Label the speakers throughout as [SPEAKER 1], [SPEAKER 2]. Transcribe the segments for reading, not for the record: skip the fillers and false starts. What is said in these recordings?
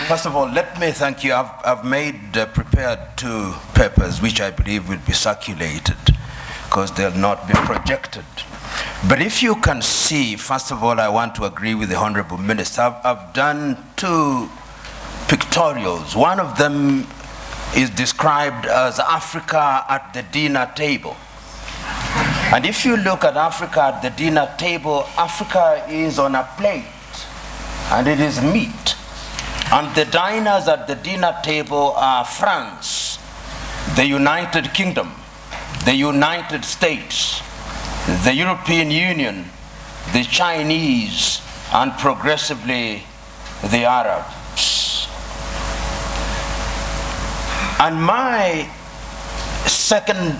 [SPEAKER 1] First of all, let me thank you. I've prepared 2 papers which I believe will be circulated because they'll not be projected. But if you can see, first of all, I want to agree with the Honorable Minister. I've done 2 pictorials. One of them is described as Africa at the dinner table. And if you look at Africa at the dinner table, Africa is on a plate and it is meat. And the diners at the dinner table are France, the United Kingdom, the United States, the European Union, the Chinese, and progressively the Arabs. And my second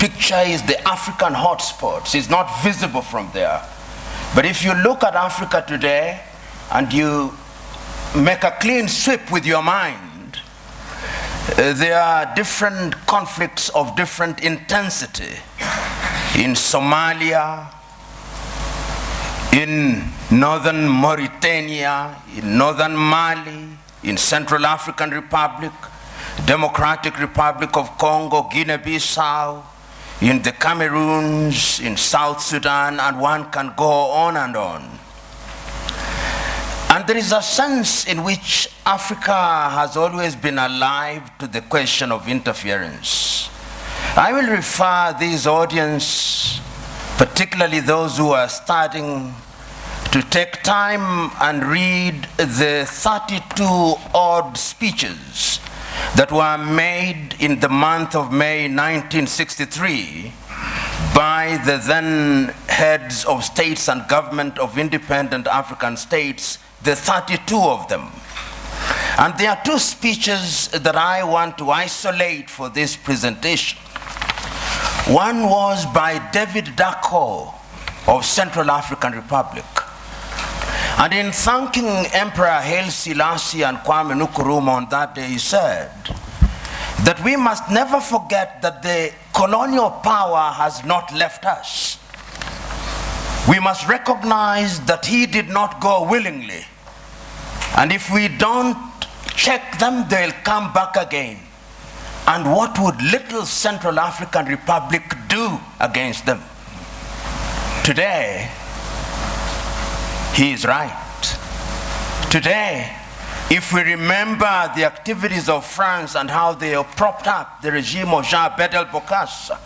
[SPEAKER 1] picture is the African hotspots. It's not visible from there. But if you look at Africa today and you make a clean sweep with your mind, there are different conflicts of different intensity in Somalia, in northern Mauritania, in northern Mali, in Central African Republic, Democratic Republic of Congo, Guinea-Bissau, in the Cameroons, in South Sudan, and one can go on and on. And there is a sense in which Africa has always been alive to the question of interference. I will refer this audience, particularly those who are starting, to take time and read the 32 odd speeches that were made in the month of May 1963 by the then heads of states and government of independent African states, the 32 of them. And there are 2 speeches that I want to isolate for this presentation. One was by David Dacko of Central African Republic. And in thanking Emperor Haile Selassie and Kwame Nkrumah on that day, he said that we must never forget that the colonial power has not left us. We must recognize that he did not go willingly. And if we don't check them, they'll come back again. And what would little Central African Republic do against them? Today, he is right. Today, if we remember the activities of France and how they have propped up the regime of Jean Bedel Bokassa,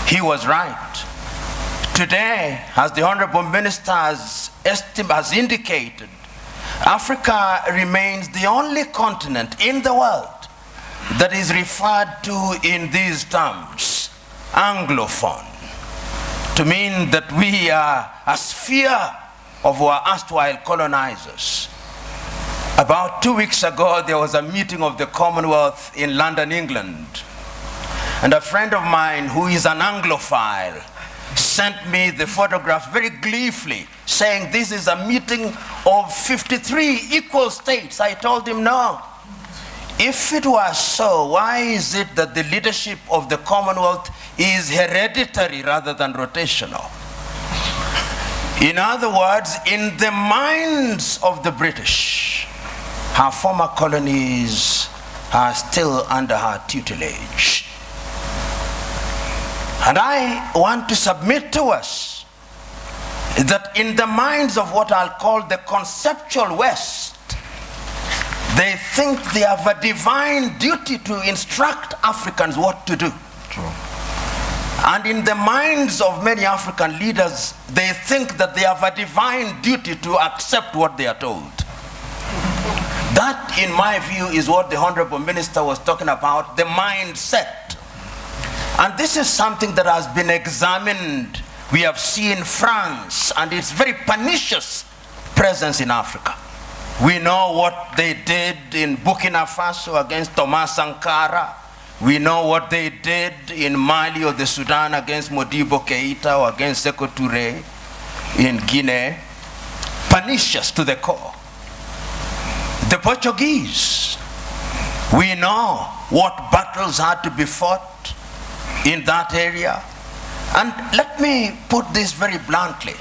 [SPEAKER 1] he was right. Today, as the Honorable Minister has indicated, Africa remains the only continent in the world that is referred to in these terms, Anglophone, to mean that we are a sphere of our erstwhile colonizers. About 2 weeks ago, there was a meeting of the Commonwealth in London, England. And a friend of mine who is an Anglophile sent me the photograph very gleefully, saying this is a meeting of 53 equal states. I told him, no. If it was so, why is it that the leadership of the Commonwealth is hereditary rather than rotational? In other words, in the minds of the British, her former colonies are still under her tutelage. And I want to submit to us that in the minds of what I'll call the conceptual West, they think they have a divine duty to instruct Africans what to do.
[SPEAKER 2] True.
[SPEAKER 1] And in the minds of many African leaders, they think that they have a divine duty to accept what they are told. That, in my view, is what the Honorable Minister was talking about, the mindset. And this is something that has been examined. We have seen France and its very pernicious presence in Africa. We know what they did in Burkina Faso against Thomas Sankara. We know what they did in Mali or the Sudan against Modibo Keita or against Sekou Touré in Guinea. Pernicious to the core. The Portuguese, we know what battles had to be fought in that area. And let me put this very bluntly.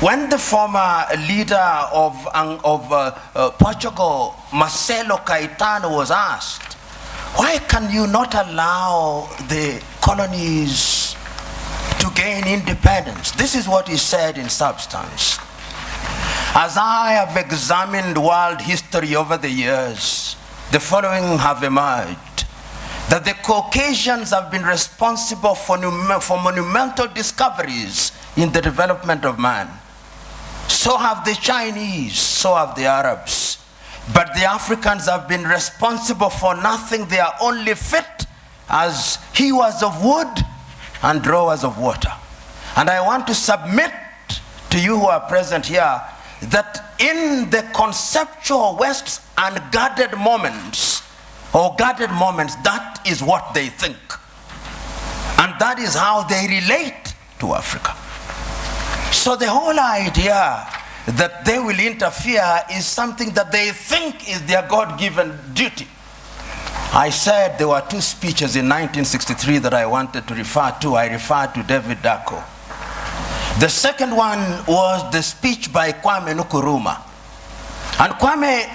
[SPEAKER 1] When the former leader of Portugal, Marcelo Caetano, was asked, why can you not allow the colonies to gain independence? This is what he said in substance. As I have examined world history over the years, the following have emerged: that the Caucasians have been responsible for monumental discoveries in the development of man. So have the Chinese, so have the Arabs. But the Africans have been responsible for nothing. They are only fit as hewers of wood and drawers of water. And I want to submit to you who are present here that in the conceptual West's unguarded moments, or guarded moments, that is what they think. And that is how they relate to Africa. So the whole idea that they will interfere is something that they think is their God-given duty. I said there were two speeches in 1963 that I wanted to refer to. I referred to David Dako. The second one was the speech by Kwame Nkrumah. And Kwame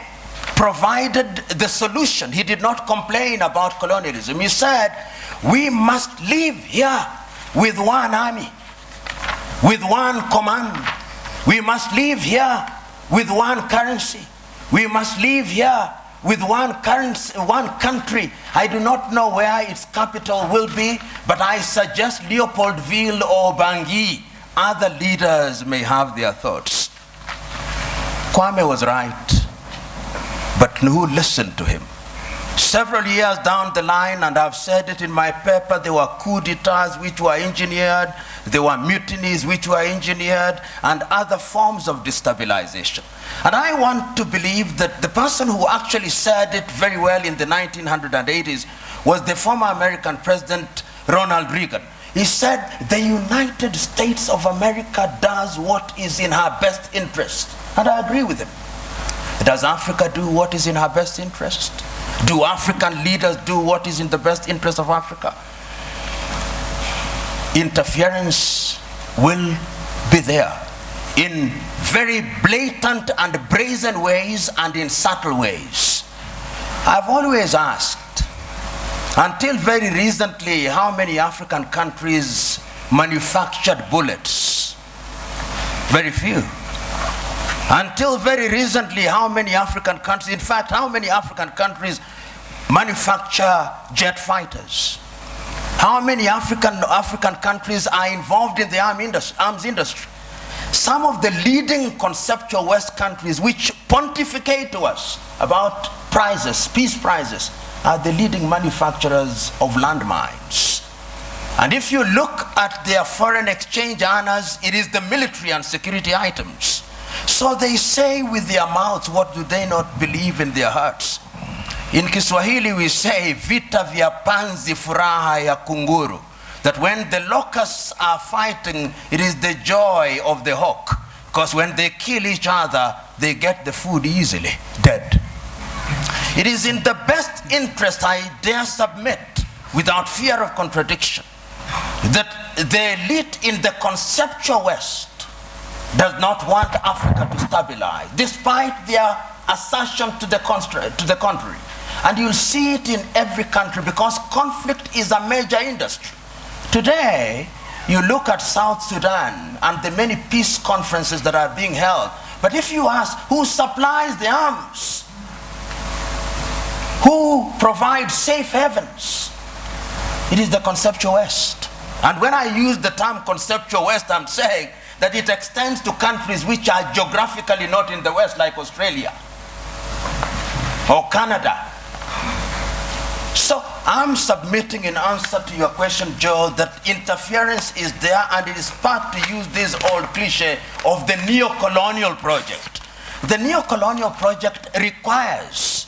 [SPEAKER 1] provided the solution. He did not complain about colonialism. He said, we must live here with one army, with one command. We must live here with one currency. We must live here with one currency, one country. I do not know where its capital will be, but I suggest Leopoldville or Bangui. Other leaders may have their thoughts. Kwame was right, but who listened to him? Several years down the line, and I've said it in my paper, there were coup d'etats which were engineered, there were mutinies which were engineered, and other forms of destabilization. And I want to believe that the person who actually said it very well in the 1980s was the former American President Ronald Reagan. He said, the United States of America does what is in her best interest. And I agree with him. Does Africa do what is in her best interest? Do African leaders do what is in the best interest of Africa? Interference will be there in very blatant and brazen ways and in subtle ways. I've always asked, until very recently, how many African countries manufactured bullets? Very few. Until very recently, how many African countries, in fact, how many African countries manufacture jet fighters? How many African countries are involved in the arms industry? Some of the leading conceptual West countries which pontificate to us about prizes, peace prizes, are the leading manufacturers of landmines. And if you look at their foreign exchange earners, it is the military and security items. So they say with their mouths, what do they not believe in their hearts? In Kiswahili we say, vita vya panzi furaha ya kunguru. That when the locusts are fighting, it is the joy of the hawk. Because when they kill each other, they get the food easily, dead. It is in the best interest, I dare submit, without fear of contradiction, that the elite in the conceptual West does not want Africa to stabilize, despite their assertion to the contrary. And you'll see it in every country because conflict is a major industry. Today, you look at South Sudan and the many peace conferences that are being held, but if you ask who supplies the arms, who provides safe havens, it is the conceptual West. And when I use the term conceptual West, I'm saying that it extends to countries which are geographically not in the West, like Australia or Canada. So I'm submitting in answer to your question, Joe, that interference is there, and it is part, to use this old cliche, of the neo-colonial project. The neo-colonial project requires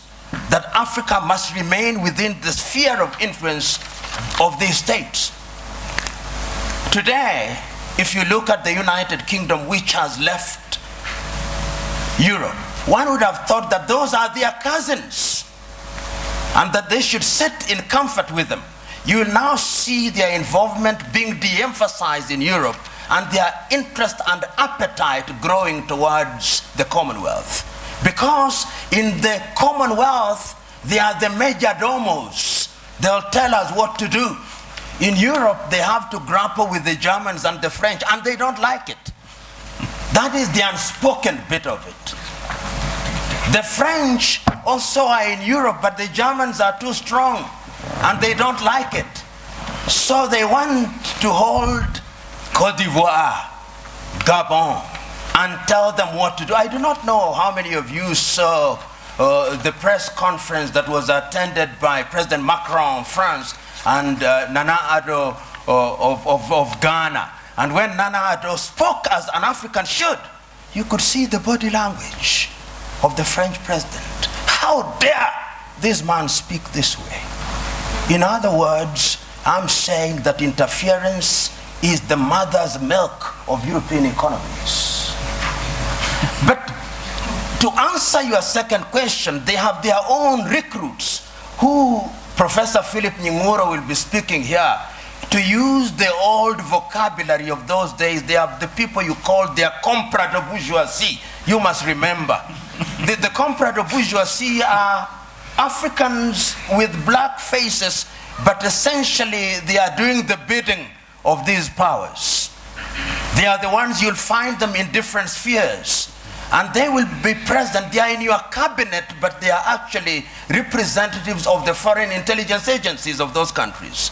[SPEAKER 1] that Africa must remain within the sphere of influence of these states. Today, if you look at the United Kingdom, which has left Europe, one would have thought that those are their cousins and that they should sit in comfort with them. You will now see their involvement being de-emphasized in Europe and their interest and appetite growing towards the Commonwealth. Because in the Commonwealth, they are the major domos. They'll tell us what to do. In Europe, they have to grapple with the Germans and the French, and they don't like it. That is the unspoken bit of it. The French also are in Europe, but the Germans are too strong, and they don't like it. So they want to hold Côte d'Ivoire, Gabon, and tell them what to do. I do not know how many of you saw the press conference that was attended by President Macron of France and Nana Addo of Ghana. And when Nana Addo spoke as an African should, you could see the body language of the French president. How dare this man speak this way? In other words, I'm saying that interference is the mother's milk of European economies. But to answer your second question, they have their own recruits who Professor Philip Nying'oro will be speaking here. To use the old vocabulary of those days, they have the people you call their comprador bourgeoisie. You must remember. The comprador bourgeoisie are Africans with black faces, but essentially they are doing the bidding of these powers. They are the ones you'll find them in different spheres. And they will be present. They are in your cabinet, but they are actually representatives of the foreign intelligence agencies of those countries.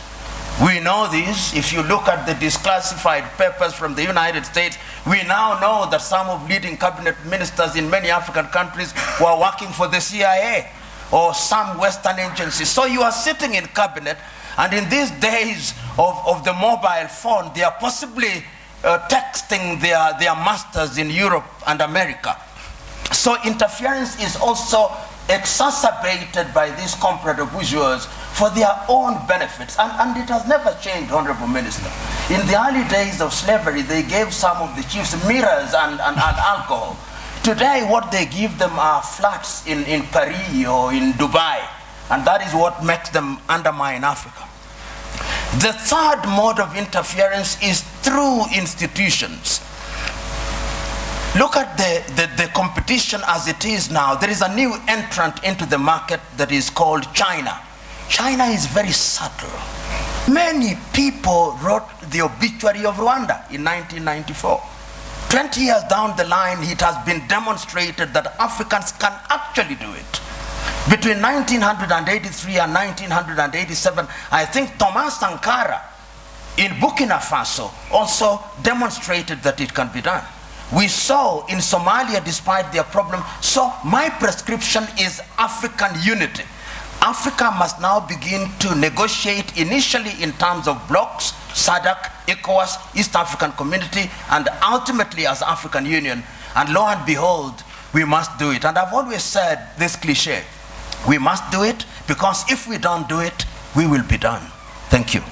[SPEAKER 1] We know this. If you look at the declassified papers from the United States, we now know that some of leading cabinet ministers in many African countries were working for the CIA or some Western agencies. So you are sitting in cabinet, and in these days of the mobile phone, they are possibly texting their masters in Europe and America. So interference is also exacerbated by these comprador bourgeois for their own benefits. And it has never changed, Honorable Minister. In the early days of slavery, they gave some of the chiefs mirrors and alcohol. Today, what they give them are flats in Paris or in Dubai. And that is what makes them undermine Africa. The third mode of interference is through institutions. Look at the competition as it is now. There is a new entrant into the market that is called China. China is very subtle. Many people wrote the obituary of Rwanda in 1994. 20 years down the line, it has been demonstrated that Africans can actually do it. Between 1983 and 1987, I think Thomas Sankara in Burkina Faso also demonstrated that it can be done. We saw in Somalia, despite their problem. So my prescription is African unity. Africa must now begin to negotiate initially in terms of blocks, SADC, ECOWAS, East African Community, and ultimately as African Union. And lo and behold, we must do it. And I've always said this cliche, we must do it, because if we don't do it, we will be done. Thank you.